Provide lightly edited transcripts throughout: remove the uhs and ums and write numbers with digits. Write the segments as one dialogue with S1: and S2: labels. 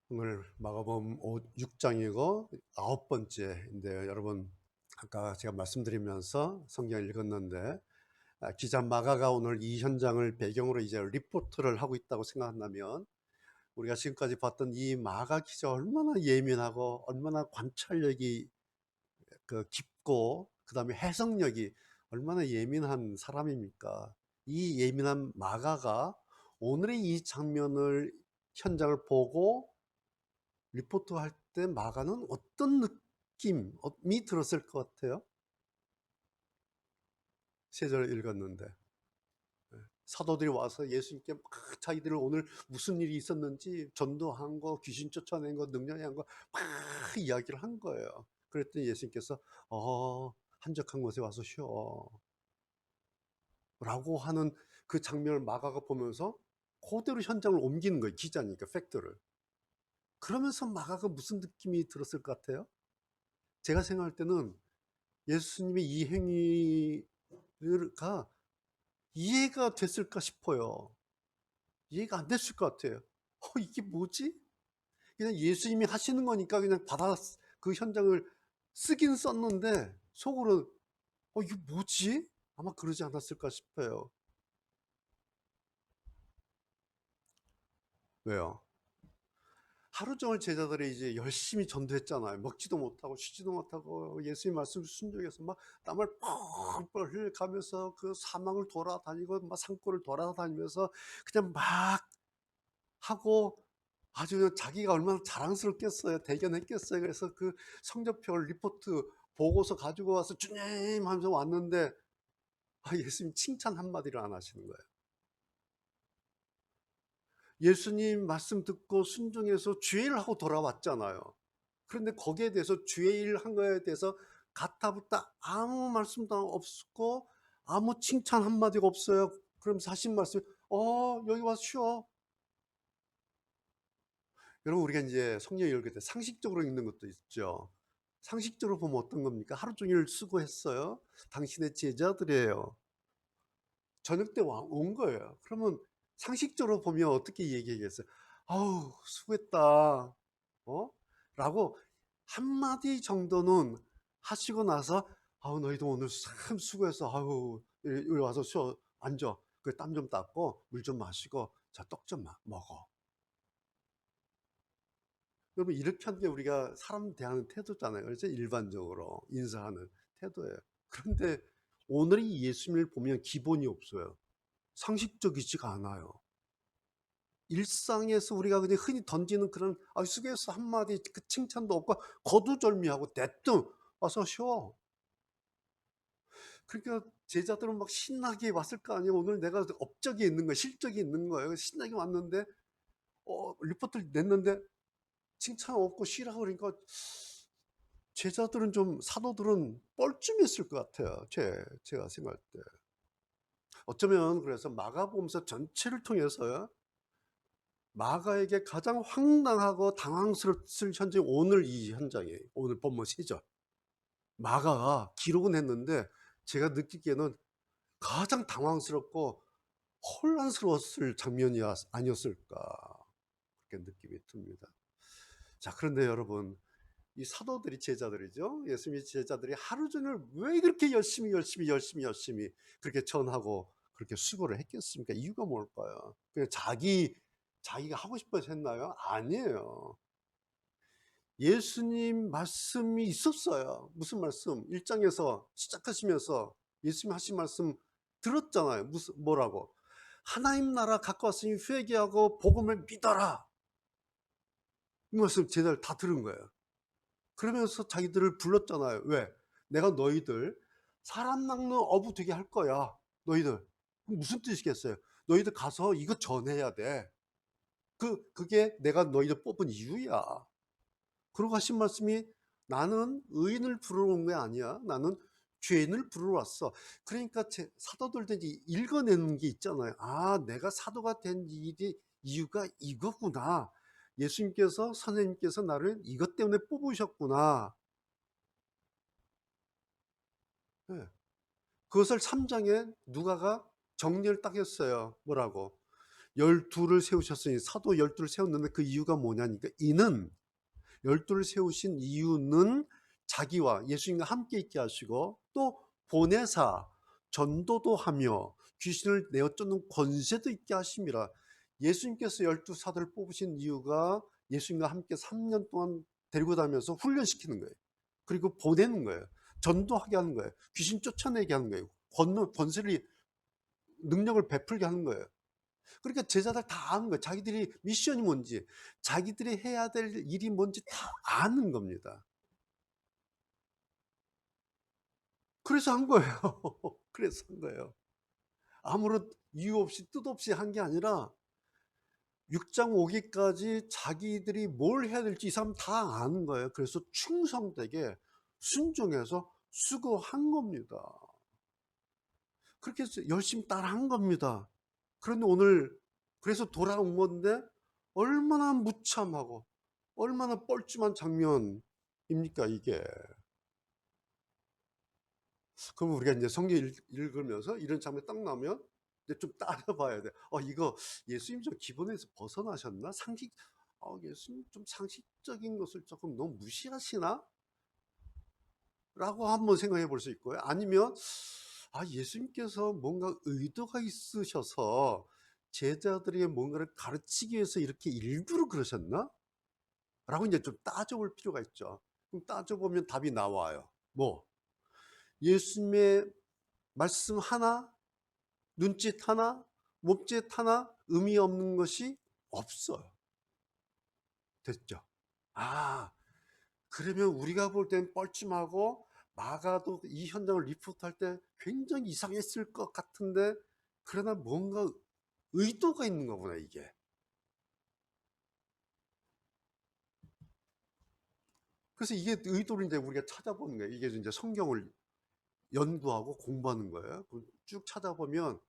S1: 오늘 마가복음 6장이고 9번째인데요. 여러분, 아까 제가 말씀드리면서 성경 읽었는데, 기자 마가가 오늘 이 현장을 배경으로 이제 리포트를 하고 있다고 생각한다면, 우리가 지금까지 봤던 이 마가 기자 얼마나 예민하고 얼마나 관찰력이 깊고, 그 다음에 해석력이 얼마나 예민한 사람입니까? 이 예민한 마가가 오늘의 이 장면을, 현장을 보고 리포트 할 때 마가는 어떤 느낌이 들었을 것 같아요? 세 절 읽었는데, 사도들이 와서 예수님께 막 자기들 오늘 무슨 일이 있었는지, 전도한 거, 귀신 쫓아낸 거, 능력한 거 막 이야기를 한 거예요. 그랬더니 예수님께서 한적한 곳에 와서 쉬어 라고 하는 그 장면을 마가가 보면서 그대로 현장을 옮기는 거예요. 기자니까 팩트를. 그러면서 마가가 무슨 느낌이 들었을 것 같아요? 제가 생각할 때는 예수님의 이 행위가 이해가 됐을까 싶어요. 이해가 안 됐을 것 같아요. 이게 뭐지? 그냥 예수님이 하시는 거니까 그냥 받아 그 현장을 쓰긴 썼는데 속으로 이게 뭐지? 아마 그러지 않았을까 싶어요. 왜요? 하루 종일 제자들이 이제 열심히 전도했잖아요. 먹지도 못하고 쉬지도 못하고 예수님 말씀 순종해서 막 땀을 뻘뻘 흘려가면서 그 사막을 돌아다니고 막 산골을 돌아다니면서 그냥 막 하고 아주 자기가 얼마나 자랑스럽겠어요. 대견했겠어요. 그래서 그 성적표 리포트 보고서 가지고 와서 주님 하면서 왔는데 예수님 칭찬 한마디를 안 하시는 거예요. 예수님 말씀 듣고 순종해서 주의를 하고 돌아왔잖아요. 그런데 거기에 대해서 주의를 한 거에 대해서 가타부타 아무 말씀도 없고 아무 칭찬 한마디가 없어요. 그러면서 하신 말씀, 여기 와서 쉬어. 여러분, 우리가 이제 성경 읽을 때 상식적으로 읽는 것도 있죠. 상식적으로 보면 어떤 겁니까? 하루 종일 수고했어요. 당신의 제자들이에요. 저녁 때 온 거예요. 그러면 상식적으로 보면 어떻게 얘기하겠어요? 아우, 수고했다. 라고 한마디 정도는 하시고 나서, 너희도 오늘 참 수고했어. 아우, 여기 와서 쉬어, 앉아. 그 땀 좀 닦고 물 좀 마시고 자, 떡 좀 먹어. 여러분, 이렇게 하는 게 우리가 사람 대하는 태도잖아요. 그래서 일반적으로 인사하는 태도예요. 그런데 오늘의 예수님을 보면 기본이 없어요. 상식적이지가 않아요. 일상에서 우리가 그냥 흔히 던지는 그런 수고했어 한마디 그 칭찬도 없고 거두절미하고 대뜸 와서 쉬어. 그러니까 제자들은 막 신나게 왔을 거 아니에요. 오늘 내가 업적이 있는 거예요. 실적이 있는 거예요. 신나게 왔는데 리포트를 냈는데 칭찬 없고 쉬라고 그러니까 제자들은 좀 사도들은 뻘쭘했을 것 같아요. 제가 생각할 때. 어쩌면 그래서 마가복음서 전체를 통해서요. 마가에게 가장 황당하고 당황스럽을 현장이 오늘 이 현장이에요. 오늘 본문 시절. 마가가 기록은 했는데 제가 느끼기에는 가장 당황스럽고 혼란스러웠을 장면이 아니었을까 그렇게 느낌이 듭니다. 자, 그런데 여러분, 이 사도들이 제자들이죠. 예수님의 제자들이 하루 종일 왜 그렇게 열심히 그렇게 전하고 그렇게 수고를 했겠습니까? 이유가 뭘까요? 그냥 자기가 하고 싶어서 했나요? 아니에요. 예수님 말씀이 있었어요. 무슨 말씀? 1장에서 시작하시면서 예수님 하신 말씀 들었잖아요. 뭐라고? 하나님 나라 가까웠으니 회개하고 복음을 믿어라. 이 말씀 제자들 다 들은 거예요. 그러면서 자기들을 불렀잖아요. 왜? 내가 너희들 사람 낚는 어부 되게 할 거야. 너희들. 무슨 뜻이겠어요? 너희들 가서 이거 전해야 돼. 그게 내가 너희들 뽑은 이유야. 그러고 하신 말씀이 나는 의인을 부르러 온 게 아니야. 나는 죄인을 부르러 왔어. 그러니까 사도들들이 읽어내는 게 있잖아요. 내가 사도가 된 이유가 이거구나. 예수님께서, 선생님께서 나를 이것 때문에 뽑으셨구나. 네. 그것을 3장에 누가가 정리를 딱 했어요. 뭐라고? 12를 세우셨으니, 사도 12를 세웠는데 그 이유가 뭐냐니까, 이는 12를 세우신 이유는 자기와 예수님과 함께 있게 하시고 또 보내사 전도도 하며 귀신을 내어 쫓는 권세도 있게 하심이라. 예수님께서 12사도를 뽑으신 이유가 예수님과 함께 3년 동안 데리고 다니면서 훈련시키는 거예요. 그리고 보내는 거예요. 전도하게 하는 거예요. 귀신 쫓아내게 하는 거예요. 권세를, 능력을 베풀게 하는 거예요. 그러니까 제자들 다 아는 거예요. 자기들이 미션이 뭔지, 자기들이 해야 될 일이 뭔지 다 아는 겁니다. 그래서 한 거예요. 그래서 한 거예요. 아무런 이유 없이 뜻 없이 한 게 아니라 6장 5기까지 자기들이 뭘 해야 될지 이 사람 다 아는 거예요. 그래서 충성되게 순종해서 수고한 겁니다. 그렇게 해서 열심히 따라한 겁니다. 그런데 오늘 그래서 돌아온 건데 얼마나 무참하고 얼마나 뻘쭘한 장면입니까 이게. 그럼 우리가 이제 성경 읽으면서 이런 장면 딱 나오면 이제 좀 따라봐야 돼. 이거 예수님 좀 기본에서 벗어나셨나? 예수님 좀 상식적인 것을 조금 너무 무시하시나? 라고 한번 생각해 볼 수 있고요. 아니면 예수님께서 뭔가 의도가 있으셔서 제자들에게 뭔가를 가르치기 위해서 이렇게 일부러 그러셨나? 라고 이제 좀 따져볼 필요가 있죠. 그럼 따져보면 답이 나와요. 뭐? 예수님의 말씀 하나, 눈짓 하나, 몸짓 하나 의미 없는 것이 없어요. 됐죠? 그러면 우리가 볼 땐 뻘쭘하고 마가도 이 현장을 리포트할 때 굉장히 이상했을 것 같은데, 그러나 뭔가 의도가 있는 거구나 이게. 그래서 이게 의도를 이제 우리가 찾아보는 거예요. 이게 이제 성경을 연구하고 공부하는 거예요. 쭉 찾아보면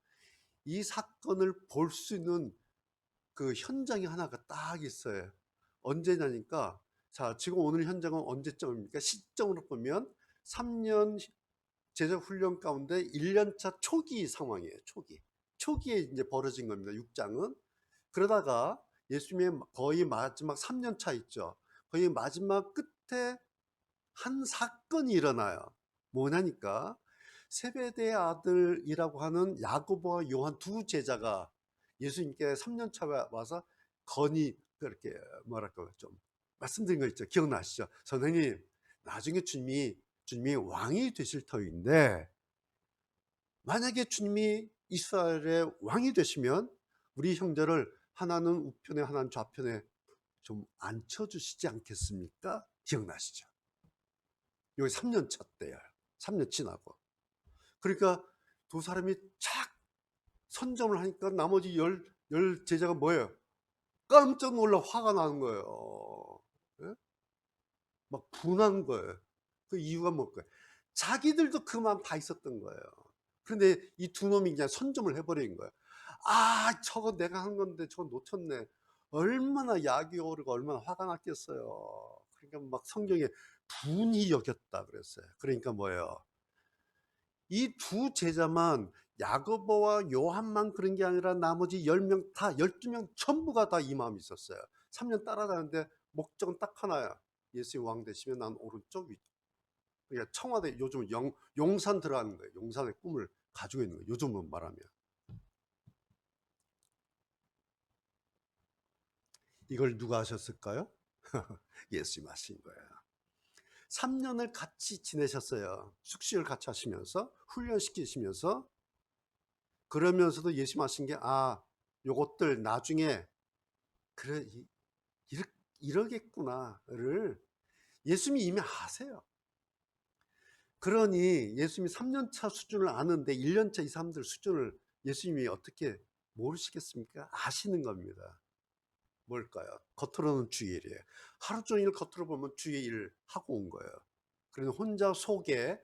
S1: 이 사건을 볼 수 있는 그 현장이 하나가 딱 있어요. 언제냐니까, 자, 지금 오늘 현장은 언제쯤입니까? 시점으로 보면 3년 제자 훈련 가운데 1년차 초기 상황이에요. 초기에 이제 벌어진 겁니다. 6장은. 그러다가 예수님의 거의 마지막 3년차 있죠. 거의 마지막 끝에 한 사건이 일어나요. 뭐냐니까, 세베대의 아들이라고 하는 야고보와 요한 두 제자가 예수님께 3년차 와서 그렇게 뭐랄까 좀 말씀드린 거 있죠. 기억나시죠? 선생님, 나중에 주님이 왕이 되실 터인데, 만약에 주님이 이스라엘의 왕이 되시면 우리 형제를 하나는 우편에 하나는 좌편에 좀 앉혀주시지 않겠습니까? 기억나시죠? 여기 3년 차 때예요. 3년 지나고. 그러니까 두 사람이 착 선점을 하니까 나머지 열 제자가 뭐예요? 깜짝 놀라 화가 나는 거예요. 예? 막 분한 거예요. 그 이유가 뭘까요? 자기들도 그 마음 다 있었던 거예요. 그런데 이 두 놈이 그냥 선점을 해버린 거예요. 저거 내가 한 건데 저거 놓쳤네. 얼마나 약이 오르고 얼마나 화가 났겠어요. 그러니까 막 성경에 분이 여겼다 그랬어요. 그러니까 뭐예요? 이 두 제자만, 야고보와 요한만 그런 게 아니라 나머지 10명 다, 12명 전부가 다 이 마음이 있었어요. 3년 따라다녔는데 목적은 딱 하나야. 예수님 왕 되시면 난 오른쪽 위. 그러니까 청와대, 요즘 용산 들어가는 거예요. 용산의 꿈을 가지고 있는 거예요. 요즘은 말하면. 이걸 누가 하셨을까요? 예수님 하신 거예요. 3년을 같이 지내셨어요. 숙식을 같이 하시면서 훈련시키시면서. 그러면서도 예수님 하신 게 요것들 나중에 그래 이러겠구나를 예수님이 이미 아세요. 그러니 예수님이 3년차 수준을 아는데 1년차 이 사람들 수준을 예수님이 어떻게 모르시겠습니까? 아시는 겁니다. 뭘까요? 겉으로는 주의 일이에요. 하루 종일 겉으로 보면 주의 일을 하고 온 거예요. 그래서 혼자 속에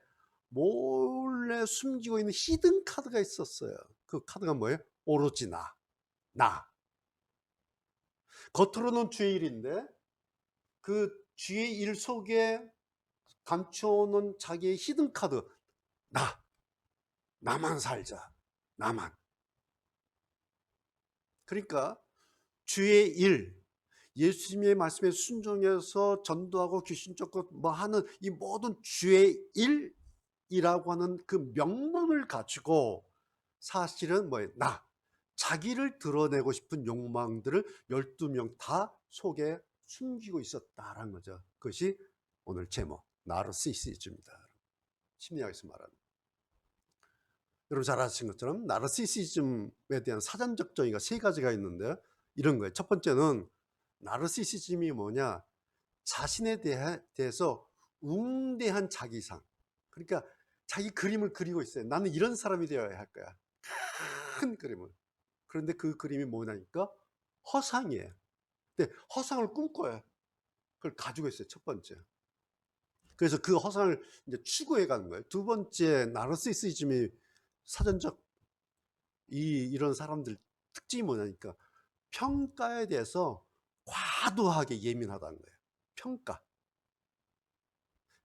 S1: 몰래 숨기고 있는 히든 카드가 있었어요. 그 카드가 뭐예요? 오로지 나. 겉으로는 주의 일인데 그 주의 일 속에 감춰놓은 자기의 히든 카드, 나만 살자. 나만. 그러니까 주의 일, 예수님의 말씀에 순종해서 전도하고 귀신 쫓고 뭐 하는 이 모든 주의 일이라고 하는 그 명분을 가지고 사실은 뭐예요? 자기를 드러내고 싶은 욕망들을 12명 다 속에 숨기고 있었다라는 거죠. 그것이 오늘 제목 나르시시즘입니다. 심리학에서 말하는. 여러분 잘 아시는 것처럼 나르시시즘에 대한 사전적 정의가 세 가지가 있는데 이런 거예요. 첫 번째는 나르시시즘이 뭐냐? 자신에 대해서 웅대한 자기상. 그러니까 자기 그림을 그리고 있어요. 나는 이런 사람이 되어야 할 거야. 큰 그림을. 그런데 그 그림이 뭐냐니까 허상이에요. 근데 허상을 꿈꿔요. 그걸 가지고 있어요. 첫 번째. 그래서 그 허상을 이제 추구해 가는 거예요. 두 번째 나르시시즘이 사전적 이런 사람들 특징이 뭐냐니까 평가에 대해서 과도하게 예민하다는 거예요. 평가.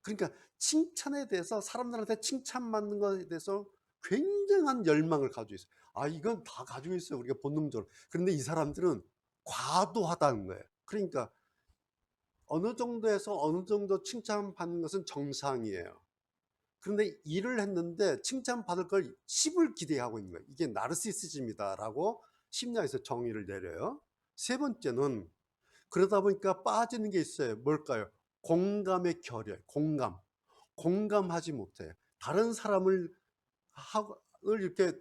S1: 그러니까 칭찬에 대해서 사람들한테 칭찬받는 것에 대해서 굉장한 열망을 가지고 있어요. 이건 다 가지고 있어요. 우리가 본능적으로. 그런데 이 사람들은 과도하다는 거예요. 그러니까 어느 정도에서 어느 정도 칭찬받는 것은 정상이에요. 그런데 일을 했는데 칭찬받을 걸 10을 기대하고 있는 거예요. 이게 나르시시즘이다라고 심리학에서 정의를 내려요. 세 번째는 그러다 보니까 빠지는 게 있어요. 뭘까요? 공감의 결여, 공감하지 못해. 다른 사람을 이렇게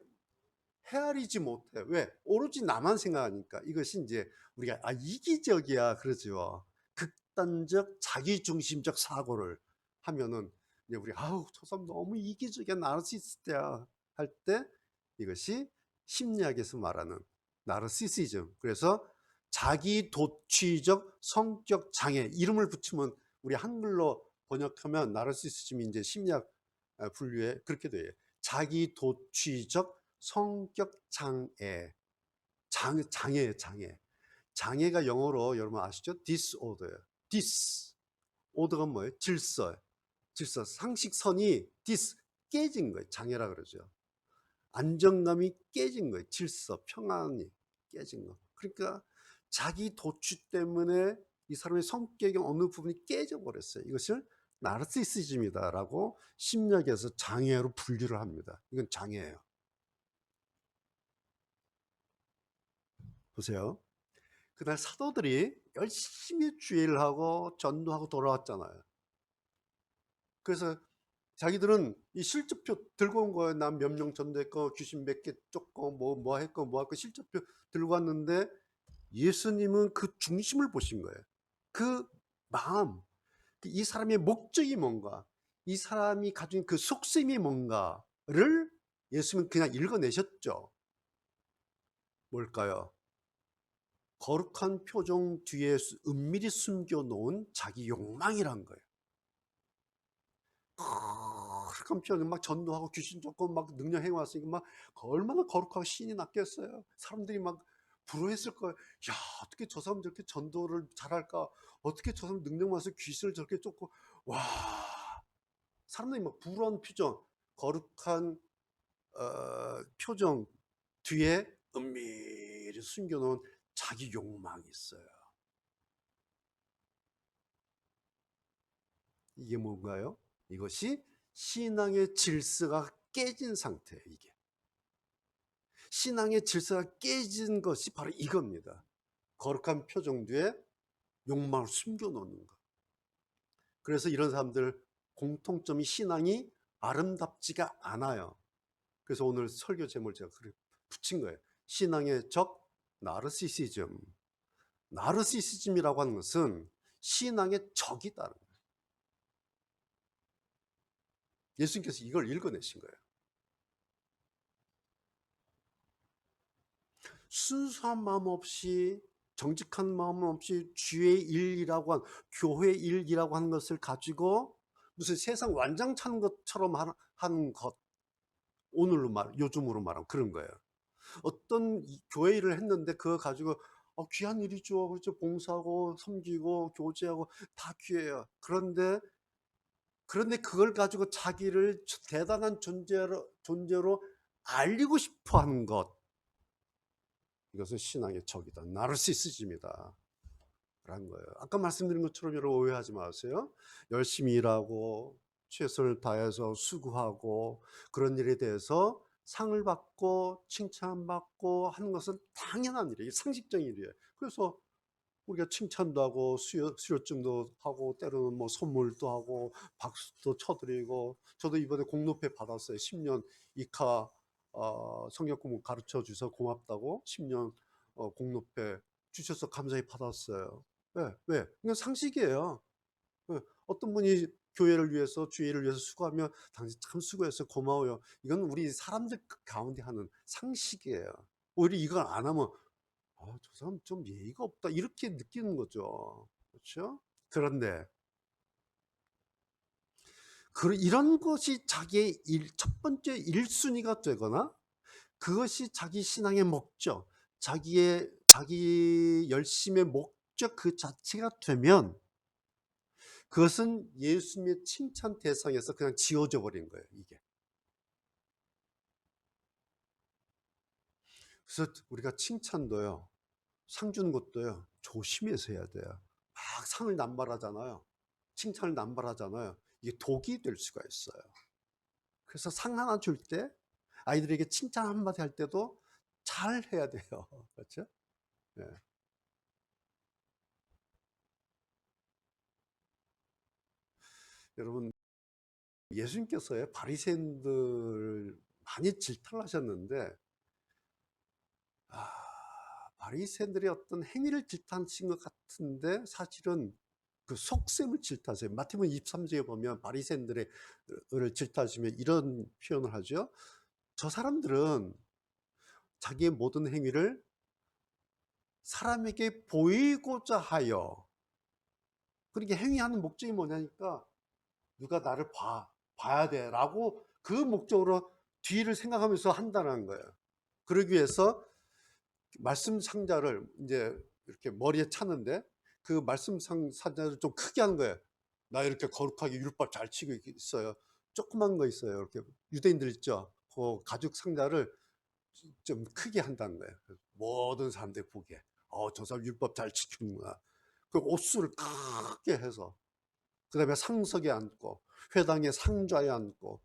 S1: 헤아리지 못해. 왜? 오로지 나만 생각하니까. 이것이 이제 우리가 이기적이야 그러죠. 극단적 자기중심적 사고를 하면은 이제 우리 저 사람 너무 이기적이야 나르시스트야 할 때 이것이 심리학에서 말하는 나르시시즘. 그래서 자기 도취적 성격 장애 이름을 붙이면 우리 한글로 번역하면 나르시시즘이 이제 심리학 분류에 그렇게 돼요. 자기 도취적 성격 장애. 장애예요, 장애. 장애가 영어로 여러분 아시죠? disorder예요. disorder가 뭐예요? 질서. 상식선이 깨진 거예요. 장애라 그러죠. 안정감이 깨진 거예요. 질서, 평안이 깨진 거. 그러니까 자기 도취 때문에 이 사람의 성격의 어느 부분이 깨져버렸어요. 이것을 나르시시즘이다라고 심리학에서 장애로 분류를 합니다. 이건 장애예요. 보세요. 그날 사도들이 열심히 주의를 하고 전도하고 돌아왔잖아요. 그래서 자기들은 이 실적표 들고 온 거예요. 난 몇 명 전도했고 귀신 몇 개 쫓고 뭐 했고 뭐 했고 실적표 들고 왔는데 예수님은 그 중심을 보신 거예요. 그 마음, 이 사람의 목적이 뭔가, 이 사람이 가진 그 속셈이 뭔가를 예수님은 그냥 읽어내셨죠. 뭘까요? 거룩한 표정 뒤에 은밀히 숨겨놓은 자기 욕망이란 거예요. 거룩한 표정, 막 전도하고 귀신 쫓고 막 능력 행하으니까 막 얼마나 거룩하고 신이 났겠어요. 사람들이 막 부러워했을 거예요. 야, 어떻게 저 사람 저렇게 전도를 잘할까? 어떻게 저 사람 능력 많아서 귀신을 저렇게 쫓고, 와. 사람들이 막 부러운 표정, 거룩한 표정 뒤에 은밀히 숨겨놓은 자기 욕망이 있어요. 이게 뭔가요? 이것이 신앙의 질서가 깨진 상태예요. 이게 신앙의 질서가 깨진 것이 바로 이겁니다. 거룩한 표정 뒤에 욕망을 숨겨놓는 것. 그래서 이런 사람들 공통점이 신앙이 아름답지가 않아요. 그래서 오늘 설교 제목을 제가 붙인 거예요. 신앙의 적 나르시시즘. 나르시시즘이라고 하는 것은 신앙의 적이다는 거예요. 예수님께서 이걸 읽어내신 거예요. 순수한 마음 없이 정직한 마음 없이 주의 일이라고 한 교회 일이라고 하는 것을 가지고 무슨 세상 완장차는 것처럼 하는 것, 요즘으로 말하면 그런 거예요. 어떤 교회 일을 했는데 그거 가지고 귀한 일이죠. 그렇죠. 봉사하고 섬기고 교제하고 다 귀해요. 그런데 그걸 가지고 자기를 대단한 존재로 알리고 싶어 하는 것. 이것은 신앙의 적이다. 나르시시즘이다. 라는 거예요. 아까 말씀드린 것처럼 여러분 오해하지 마세요. 열심히 일하고 최선을 다해서 수고하고 그런 일에 대해서 상을 받고 칭찬받고 하는 것은 당연한 일이에요. 상식적인 일이에요. 그래서 우리가 칭찬도 하고 수료증도 하고 때로는 뭐 선물도 하고 박수도 쳐드리고, 저도 이번에 공로패 받았어요. 10년 이카 성역 공부 가르쳐 주셔서 고맙다고 10년 공로패 주셔서 감사히 받았어요. 왜? 이건 상식이에요. 어떤 분이 교회를 위해서 주의를 위해서 수고하면 당신 참 수고했어요, 고마워요. 이건 우리 사람들 가운데 하는 상식이에요. 오히려 이걸 안 하면 저 사람 좀 예의가 없다 이렇게 느끼는 거죠. 그렇죠? 그런데 이런 것이 자기의 첫 번째 1순위가 되거나 그것이 자기 신앙의 목적, 자기 열심의 목적 그 자체가 되면 그것은 예수님의 칭찬 대상에서 그냥 지워져 버린 거예요, 이게. 그래서 우리가 칭찬도요, 상 주는 것도요, 조심해서 해야 돼요. 막 상을 남발하잖아요. 칭찬을 남발하잖아요. 이게 독이 될 수가 있어요. 그래서 상 하나 줄 때 아이들에게 칭찬 한마디 할 때도 잘 해야 돼요. 그렇죠? 네. 여러분, 예수님께서요, 바리새인들 많이 질타를 하셨는데 바리새인들의 어떤 행위를 질타하신 것 같은데 사실은 그 속셈을 질타하세요. 마태복음 23장에 보면 바리새인들을 질타하시면 이런 표현을 하죠. 저 사람들은 자기의 모든 행위를 사람에게 보이고자 하여, 그렇게 행위하는 목적이 뭐냐니까 누가 나를 봐야 돼 라고 그 목적으로 뒤를 생각하면서 한다는 거예요. 그러기 위해서 말씀 상자를 이제 이렇게 머리에 차는데 그 말씀 상자를 좀 크게 하는 거예요. 나 이렇게 거룩하게 율법 잘 치고 있어요. 조그만 거 있어요. 이렇게 유대인들 있죠. 그 가죽 상자를 좀 크게 한다는 거예요. 모든 사람들이 보기에 저 사람 율법 잘 지키는구나. 그 옷수를 크게 해서 그 다음에 상석에 앉고 회당의 상좌에 앉고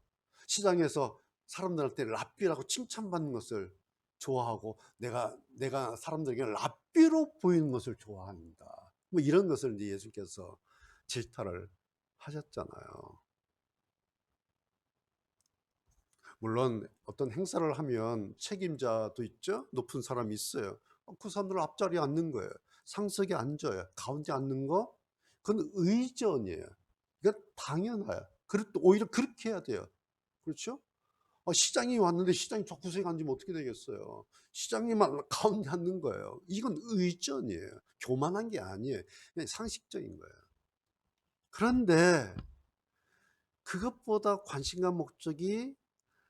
S1: 시장에서 사람들한테 랍비라고 칭찬받는 것을 좋아하고 내가 사람들에게 랍비로 보이는 것을 좋아한다. 뭐 이런 것을 이제 예수께서 질타를 하셨잖아요. 물론 어떤 행사를 하면 책임자도 있죠. 높은 사람이 있어요. 그 사람들 앞자리에 앉는 거예요. 상석에 앉아요. 가운데 앉는 거 그건 의전이에요. 이거 당연해요. 오히려 그렇게 해야 돼요. 그렇죠? 시장이 왔는데 시장이 저 구석에 앉으면 어떻게 되겠어요? 시장님만 가운데 앉는 거예요. 이건 의전이에요. 교만한 게 아니에요. 그냥 상식적인 거예요. 그런데 그것보다 관심과 목적이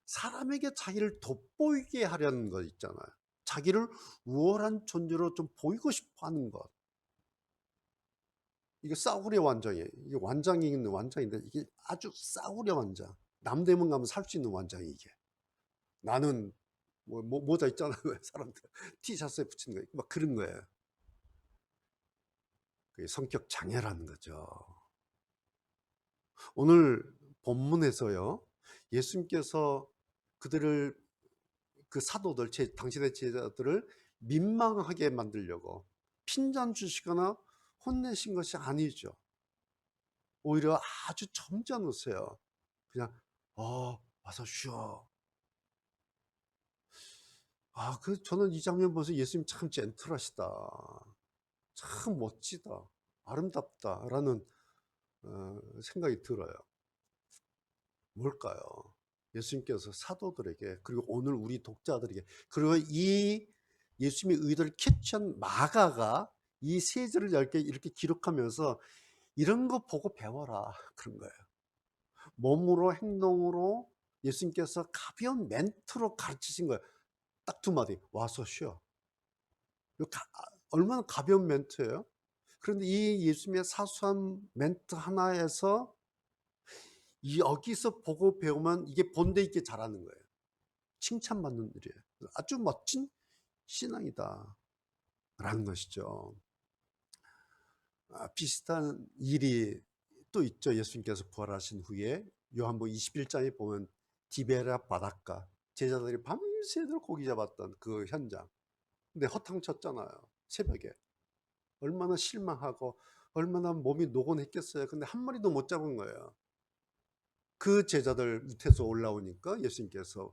S1: 사람에게 자기를 돋보이게 하려는 것 있잖아요. 자기를 우월한 존재로 좀 보이고 싶어 하는 것. 이게 싸구려 완장이에요. 이게 완장이 있는 완장인데 이게 아주 싸구려 완장. 남대문 가면 살 수 있는 완장이 이게. 나는 모자 있잖아요. 사람들 티셔츠에 붙이는 거 막 그런 거예요. 그게 성격 장애라는 거죠. 오늘 본문에서요, 예수님께서 그들을 그 사도들, 당신의 제자들을 민망하게 만들려고 핀잔 주시거나 혼내신 것이 아니죠. 오히려 아주 점잖으세요. 그냥 와서 쉬어. 저는 이 장면 보면서 예수님 참 젠틀하시다. 참 멋지다. 아름답다라는 생각이 들어요. 뭘까요? 예수님께서 사도들에게, 그리고 오늘 우리 독자들에게, 그리고 이 예수님의 의도를 캐치한 마가가 이 세 절을 이렇게 기록하면서 이런 거 보고 배워라 그런 거예요. 몸으로 행동으로 예수님께서 가벼운 멘트로 가르치신 거예요. 딱 두 마디, 와서 쉬어. 얼마나 가벼운 멘트예요. 그런데 이 예수님의 사소한 멘트 하나에서 여기서 보고 배우면 이게 본데 있게 잘하는 거예요. 칭찬받는 일이에요. 아주 멋진 신앙이다 라는 것이죠. 비슷한 일이 또 있죠. 예수님께서 부활하신 후에 요한복음 21장에 보면 디베라 바닷가, 제자들이 밤새도록 고기 잡았던 그 현장. 근데 허탕쳤잖아요. 새벽에. 얼마나 실망하고 얼마나 몸이 노곤했겠어요. 근데 한 마리도 못 잡은 거예요. 그 제자들 밑에서 올라오니까 예수님께서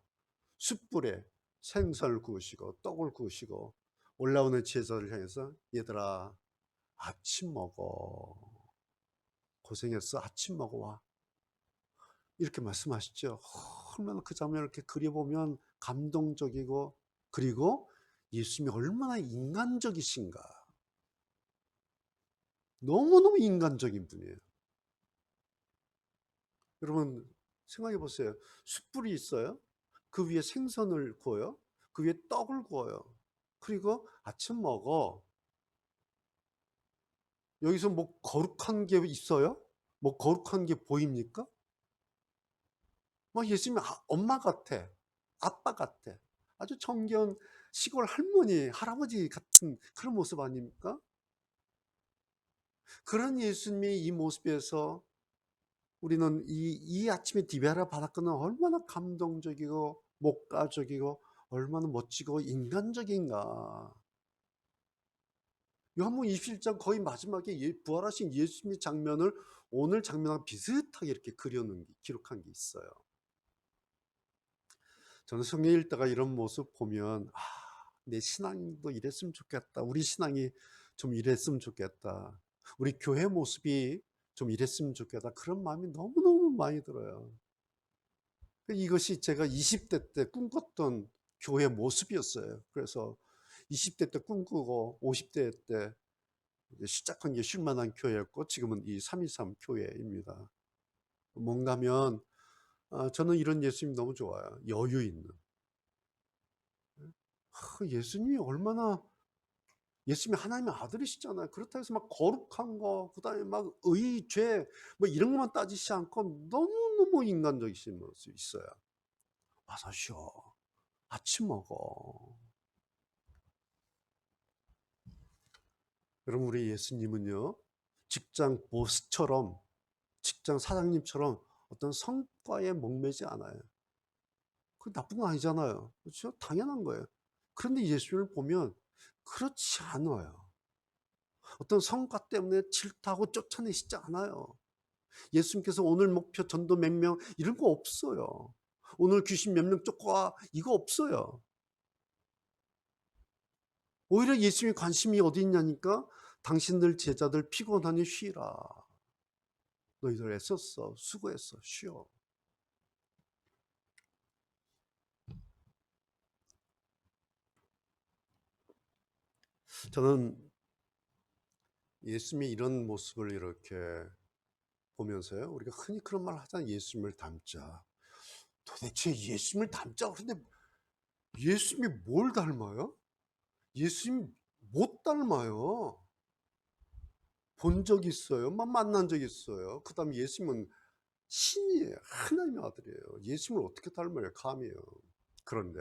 S1: 숯불에 생선을 구우시고 떡을 구우시고 올라오는 제자를 향해서 얘들아 아침 먹어. 고생했어. 아침 먹어와. 이렇게 말씀하시죠. 얼마나 그 장면을 이렇게 그려보면 감동적이고, 그리고 예수님이 얼마나 인간적이신가. 너무너무 인간적인 분이에요. 여러분 생각해 보세요. 숯불이 있어요. 그 위에 생선을 구워요. 그 위에 떡을 구워요. 그리고 아침 먹어. 여기서 뭐 거룩한 게 있어요? 뭐 거룩한 게 보입니까? 막 예수님이 엄마 같아. 아빠 같아. 아주 정겨운 시골 할머니, 할아버지 같은 그런 모습 아닙니까? 그런 예수님의 이 모습에서 우리는 이 아침에 디베라 바닷가는 얼마나 감동적이고 목가적이고 얼마나 멋지고 인간적인가. 요한복음 27장 거의 마지막에 부활하신 예수님의 장면을 오늘 장면과 비슷하게 이렇게 그려놓은 기록한 게 있어요. 저는 성경 읽다가 이런 모습 보면 내 신앙도 이랬으면 좋겠다. 우리 신앙이 좀 이랬으면 좋겠다. 우리 교회 모습이 좀 이랬으면 좋겠다. 그런 마음이 너무너무 많이 들어요. 이것이 제가 20대 때 꿈꿨던 교회 모습이었어요. 그래서 20대 때 꿈꾸고 50대 때 시작한 게 쉴만한 교회였고 지금은 이 323 교회입니다. 뭔가면 저는 이런 예수님 너무 좋아요. 여유 있는. 예수님이 얼마나, 예수님이 하나님의 아들이시잖아요. 그렇다고 해서 막 거룩한 거, 그 다음에 막 의, 죄, 뭐 이런 것만 따지지 않고 너무너무 인간적이신 모습이 있어요. 와서 쉬어. 아침 먹어. 여러분, 우리 예수님은요, 직장 보스처럼, 직장 사장님처럼 어떤 성과에 목매지 않아요. 그 나쁜 거 아니잖아요. 그렇죠? 당연한 거예요. 그런데 예수님을 보면 그렇지 않아요. 어떤 성과 때문에 질타하고 쫓아내시지 않아요. 예수님께서 오늘 목표 전도 몇 명 이런 거 없어요. 오늘 귀신 몇 명 쫓아와 이거 없어요. 오히려 예수님의 관심이 어디 있냐니까 당신들 제자들 피곤하니 쉬라. 너희들 애썼어. 수고했어. 쉬어. 저는 예수님의 이런 모습을 이렇게 보면서요. 우리가 흔히 그런 말 하잖아요. 예수님을 닮자. 도대체 예수님을 닮자. 그런데 예수님이 뭘 닮아요? 예수님 못 닮아요. 본 적 있어요. 만난 적 있어요. 그 다음에 예수님은 신이에요. 하나님의 아들이에요. 예수님을 어떻게 닮아요? 감이에요. 그런데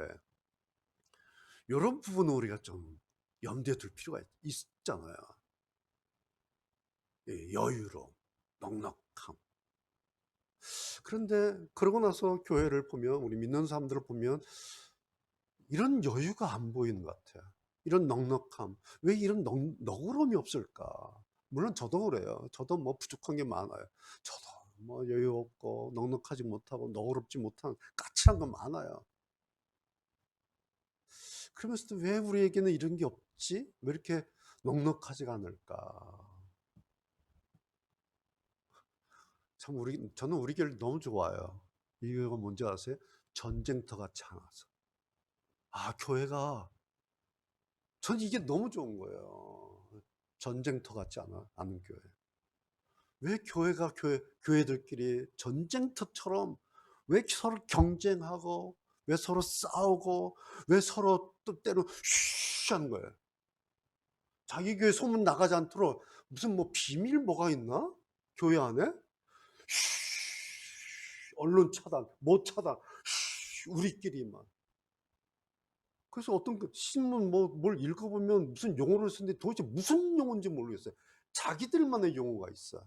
S1: 이런 부분은 우리가 좀 염두에 둘 필요가 있잖아요. 여유로움, 넉넉함. 그런데 그러고 나서 교회를 보면, 우리 믿는 사람들을 보면 이런 여유가 안 보이는 것 같아요. 이런 넉넉함. 왜 이런 너그러움이 없을까? 물론 저도 그래요. 저도 뭐 부족한 게 많아요. 저도 뭐 여유 없고 넉넉하지 못하고 너그럽지 못한 까칠한 거 많아요. 그러면서도 왜 우리에게는 이런 게 없지? 왜 이렇게 넉넉하지가 않을까? 참 저는 우리 교회를 너무 좋아요. 이유가 뭔지 아세요? 전쟁터 같이 않아서. 교회가, 전 이게 너무 좋은 거예요. 전쟁터 같지 않은 교회. 왜 교회가 교회들끼리 전쟁터처럼 왜 서로 경쟁하고 왜 서로 싸우고 왜 서로 또 때로 쉬 하는 거예요. 자기 교회 소문 나가지 않도록 무슨 뭐 비밀 뭐가 있나? 교회 안에? 언론 차단, 뭐 차단, 우리끼리만. 그래서 어떤 그 신문 뭘 읽어보면 무슨 용어를 쓰는데 도대체 무슨 용어인지 모르겠어요. 자기들만의 용어가 있어.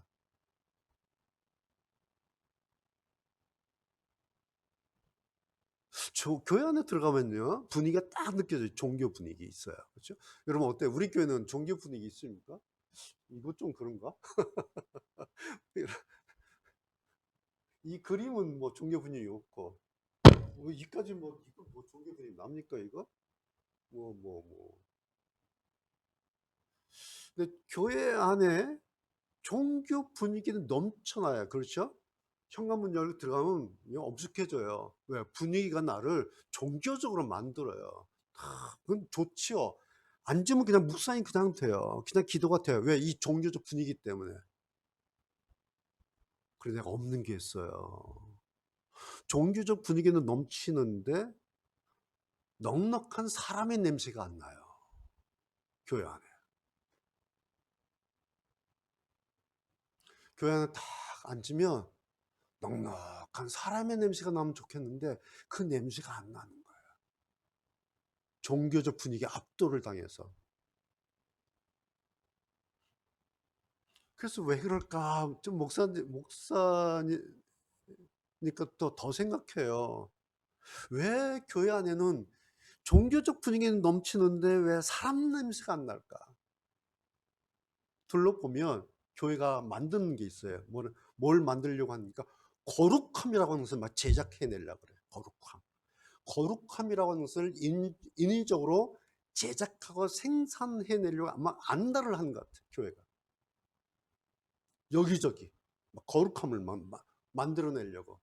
S1: 교회 안에 들어가면요, 분위기가 딱 느껴져요. 종교 분위기 있어요. 그렇죠? 여러분 어때요? 우리 교회는 종교 분위기 있습니까? 이거 좀 그런가? 이 그림은 뭐 종교 분위기 없고, 이까지 이거 뭐 종교 분위기 납니까, 이거? 뭐. 근데 교회 안에 종교 분위기는 넘쳐나요. 그렇죠? 현관문 열고 들어가면 엄숙해져요. 왜? 분위기가 나를 종교적으로 만들어요. 그건 좋지요. 앉으면 그냥 묵상이 그냥 돼요. 그냥 기도가 돼요. 왜? 이 종교적 분위기 때문에. 그래, 내가 없는 게 있어요. 종교적 분위기는 넘치는데 넉넉한 사람의 냄새가 안 나요. 교회 안에. 교회 안에 딱 앉으면 넉넉한 사람의 냄새가 나면 좋겠는데 그 냄새가 안 나는 거예요. 종교적 분위기에 압도를 당해서. 그래서 왜 그럴까? 좀 목사니까 더 생각해요. 왜 교회 안에는 종교적 분위기는 넘치는데 왜 사람 냄새가 안 날까? 둘러보면 교회가 만드는 게 있어요. 뭘 만들려고 하니까 거룩함이라고 하는 것을 막 제작해내려고 그래요. 거룩함이라고 하는 것을 인위적으로 제작하고 생산해내려고 아마 안달을 하는 것 같아요. 교회가. 여기저기 거룩함을 만들어내려고.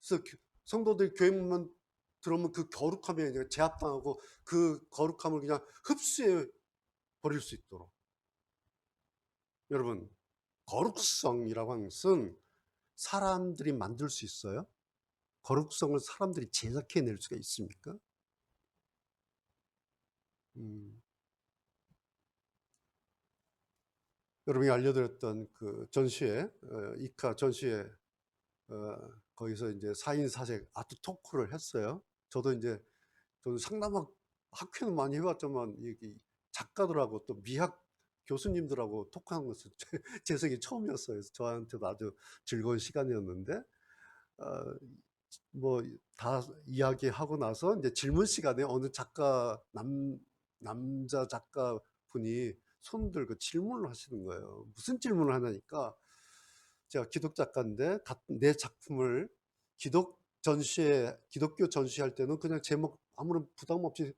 S1: 그래서 성도들 교회만 들어오면 그 거룩함에 제압당하고 그 거룩함을 그냥 흡수해 버릴 수 있도록. 여러분, 거룩성이라고 하는 것은 사람들이 만들 수 있어요? 거룩성을 사람들이 제작해낼 수가 있습니까? 여러분이 알려드렸던 그 전시회, 이카 전시회, 거기서 이제 4인 4색 아트 토크를 했어요. 저는 상담학 학회는 많이 해봤지만, 이 작가들하고 또 미학 교수님들하고 토크하는 것은 제 생이 처음이었어요. 그래서 저한테도 아주 즐거운 시간이었는데, 어, 다 이야기하고 나서 이제 질문 시간에 어느 남자 작가 분이 손 들고 질문을 하시는 거예요. 무슨 질문을 하냐니까, 제가 기독 작가인데 내 작품을 기독교 전시할 때는 그냥 제목 아무런 부담 없이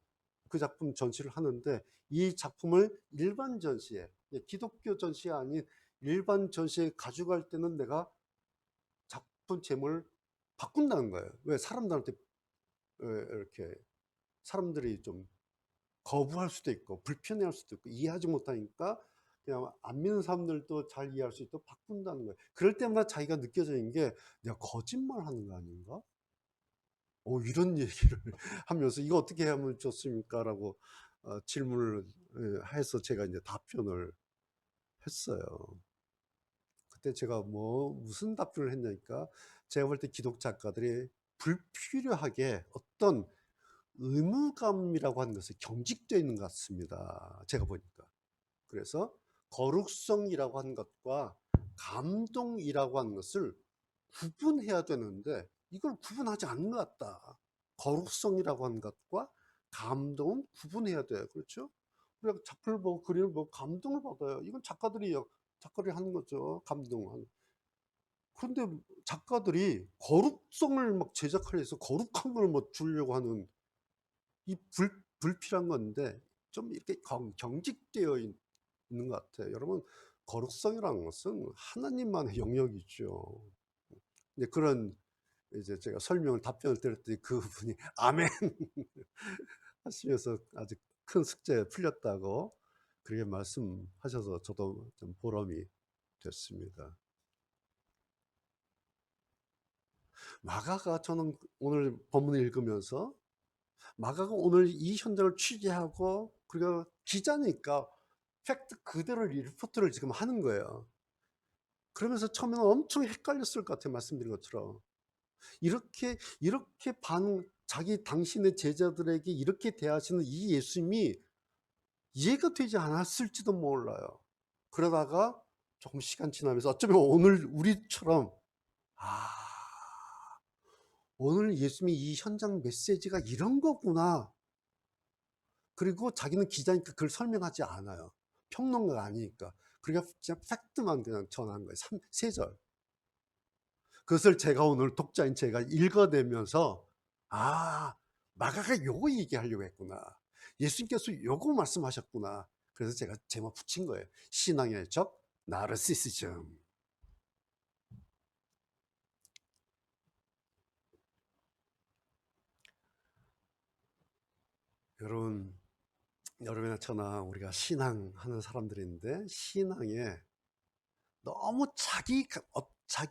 S1: 그 작품 전시를 하는데, 이 작품을 일반 전시에, 기독교 전시가 아닌 일반 전시에 가져갈 때는 내가 작품 제목을 바꾼다는 거예요. 왜? 사람들한테 이렇게 사람들이 좀 거부할 수도 있고 불편해할 수도 있고 이해하지 못하니까 그냥 안 믿는 사람들도 잘 이해할 수 있도록 바꾼다는 거예요. 그럴 때마다 자기가 느껴지는 게 내가 거짓말하는 거 아닌가? 이런 얘기를 하면서 이거 어떻게 하면 좋습니까? 라고 질문을 해서 제가 이제 답변을 했어요. 그때 제가 무슨 답변을 했냐니까, 제가 볼 때 기독 작가들이 불필요하게 어떤 의무감이라고 하는 것이 경직되어 있는 것 같습니다. 제가 보니까. 그래서 거룩성이라고 하는 것과 감동이라고 하는 것을 구분해야 되는데 이걸 구분하지 않는 것 같다. 거룩성이라고 하는 것과 감동은 구분해야 돼요. 그렇죠? 우리가 작품을 보고 그림을 보고 감동을 받아요. 이건 작가들이 하는 거죠. 감동하는. 그런데 작가들이 거룩성을 막 제작하려 해서 거룩한 걸 주려고 하는 이 불필요한 건데 좀 이렇게 경직되어 있는 것 같아요. 여러분, 거룩성이라는 것은 하나님만의 영역이죠. 근데 그런 이제 제가 답변을 드렸더니 그분이 아멘 하시면서 아주 큰 숙제 풀렸다고 그렇게 말씀하셔서 저도 좀 보람이 됐습니다. 마가가, 저는 오늘 본문을 읽으면서 마가가 오늘 이 현장을 취재하고 그리고 기자니까 팩트 그대로 리포트를 지금 하는 거예요. 그러면서 처음에는 엄청 헷갈렸을 것 같아요. 말씀드린 것처럼. 이렇게 당신의 제자들에게 이렇게 대하시는 이 예수님이 이해가 되지 않았을지도 몰라요. 그러다가 조금 시간 지나면서 어쩌면 오늘 우리처럼 아, 오늘 예수님이 이 현장 메시지가 이런 거구나. 그리고 자기는 기자니까 그걸 설명하지 않아요. 평론가가 아니니까. 그러니까 그냥 팩트만 그냥 전한 거예요. 3절. 그것을 제가 오늘 독자인 제가 읽어내면서 마가가 요거 얘기하려고 했구나. 예수님께서 요거 말씀하셨구나. 그래서 제가 제목 붙인 거예요. 신앙의 적 나르시시즘. 여러분이나 저나 우리가 신앙하는 사람들인데 신앙에 너무 자기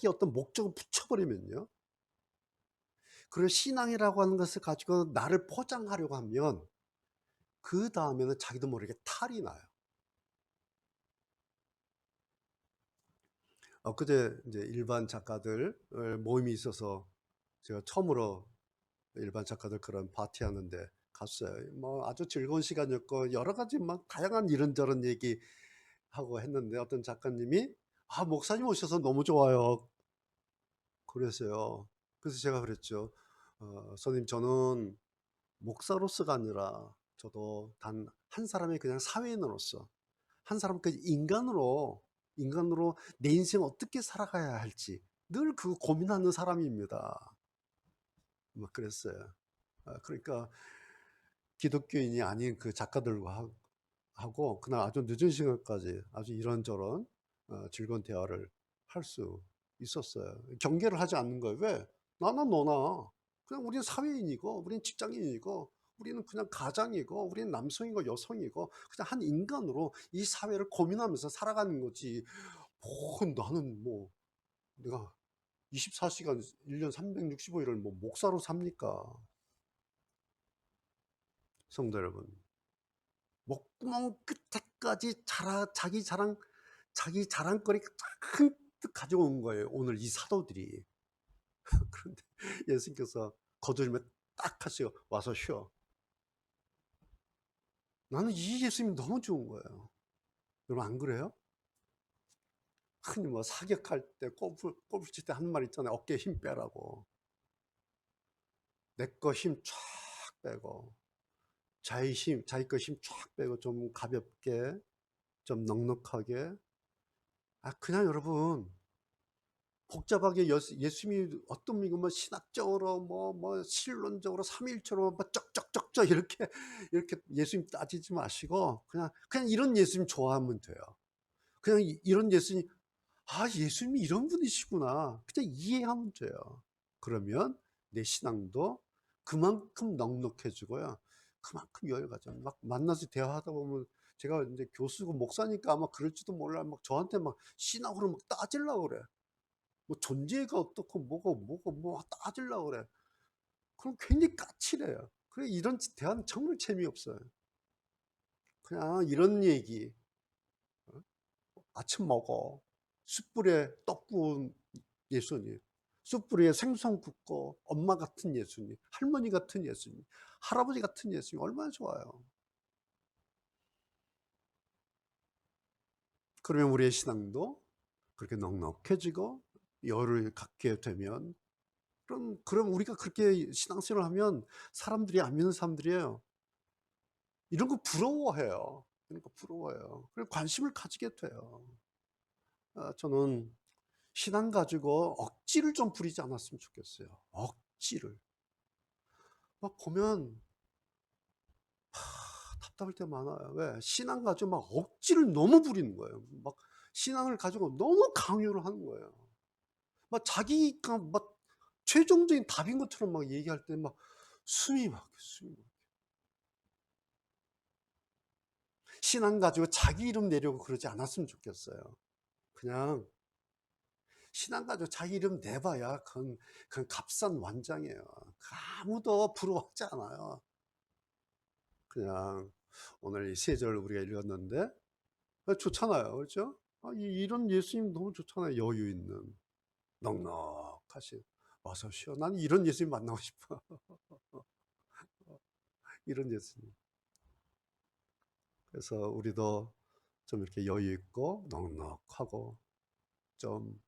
S1: 어떤 목적을 붙여버리면요. 그리고 신앙이라고 하는 것을 가지고 나를 포장하려고 하면 그 다음에는 자기도 모르게 탈이 나요. 엊그제 이제 일반 작가들 모임이 있어서 제가 처음으로 일반 작가들 그런 파티 하는데 갔어요. 뭐 아주 즐거운 시간이었고 여러 가지 막 다양한 이런저런 얘기하고 했는데 어떤 작가님이 목사님 오셔서 너무 좋아요. 그랬어요. 그래서 제가 그랬죠. 선생님 저는 목사로서가 아니라 저도 단 한 사람의 그냥 사회인으로서 한 사람 그 인간으로 내 인생 어떻게 살아가야 할지 늘 그 고민하는 사람입니다. 뭐 그랬어요. 그러니까 기독교인이 아닌 그 작가들과 하고 그날 아주 늦은 시간까지 아주 이런저런 즐거운 대화를 할 수 있었어요. 경계를 하지 않는 거예요. 왜? 나나 너나 그냥 우리는 사회인이고 우리는 직장인이고 우리는 그냥 가장이고 우리는 남성이고 여성이고 그냥 한 인간으로 이 사회를 고민하면서 살아가는 거지. 나는 뭐 내가 24시간 1년 365일을 뭐 목사로 삽니까? 성도 여러분, 목구멍 끝에까지 자기 자랑거리 한뜩 가져온 거예요. 오늘 이 사도들이. 그런데 예수님께서 거두리면 딱 하시고 와서 쉬어. 나는 이 예수님이 너무 좋은 거예요. 여러분 안 그래요? 흔히 뭐 사격할 때 골프 칠 때 하는 말 있잖아요. 어깨에 힘 빼라고. 내 거 힘 쫙 빼고 자기 거 힘 쫙 빼고 좀 가볍게 좀 넉넉하게 그냥 여러분 복잡하게 예수님이 어떤 뭐 신학적으로 뭐 실론적으로 삼위일체로 뭐 쩍쩍쩍쩍 이렇게 예수님 따지지 마시고 그냥 이런 예수님 좋아하면 돼요. 그냥 이런 예수님 예수님이 이런 분이시구나 그냥 이해하면 돼요. 그러면 내 신앙도 그만큼 넉넉해지고요. 그만큼 여유가 좀 막 만나서 대화하다 보면 제가 이제 교수고 목사니까 아마 그럴지도 몰라 막 저한테 막 신학으로 막 따지려고 그래. 뭐 존재가 어떻고 뭐고 뭐 따지려고 그래. 그럼 굉장히 까칠해요. 그래 이런 대화는 정말 재미없어요. 그냥 이런 얘기. 어? 아침 먹어. 숯불에 떡 구운 예수님. 숯불에 생선 굽고 엄마 같은 예수님. 할머니 같은 예수님. 할아버지 같은 예수님. 얼마나 좋아요. 그러면 우리의 신앙도 그렇게 넉넉해지고 열을 갖게 되면 그럼 우리가 그렇게 신앙생활을 하면 사람들이 안 믿는 사람들이에요. 이런 거 부러워해요. 이런 거 부러워해요. 그리고 관심을 가지게 돼요. 저는 신앙 가지고 억지를 좀 부리지 않았으면 좋겠어요. 억지를. 막 보면 답답할 때 많아요. 왜? 신앙 가지고 막 억지를 너무 부리는 거예요. 막 신앙을 가지고 너무 강요를 하는 거예요. 막 자기가 막 최종적인 답인 것처럼 막 얘기할 때 막 숨이 막혀, 숨이 막혀. 신앙 가지고 자기 이름 내려고 그러지 않았으면 좋겠어요. 그냥 신앙 가지고 자기 이름 내봐야 그건 값싼 완장이에요. 아무도 부러워하지 않아요. 그냥 오늘 이 3절 우리가 읽었는데 좋잖아요. 그렇죠? 이런 예수님 너무 좋잖아요. 여유 있는 넉넉하신 어서 오시오. 나는 이런 예수님 만나고 싶어. 이런 예수님. 그래서 우리도 좀 이렇게 여유 있고 넉넉하고 좀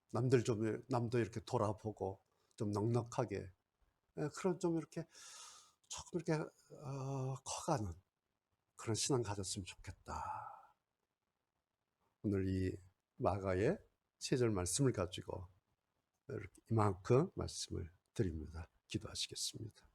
S1: 남도 이렇게 돌아보고 좀 넉넉하게, 예, 그런 좀 이렇게 조금 이렇게 커가는 그런 신앙 가졌으면 좋겠다. 오늘 이 마가의 3절 말씀을 가지고 이렇게 이만큼 말씀을 드립니다. 기도하시겠습니다.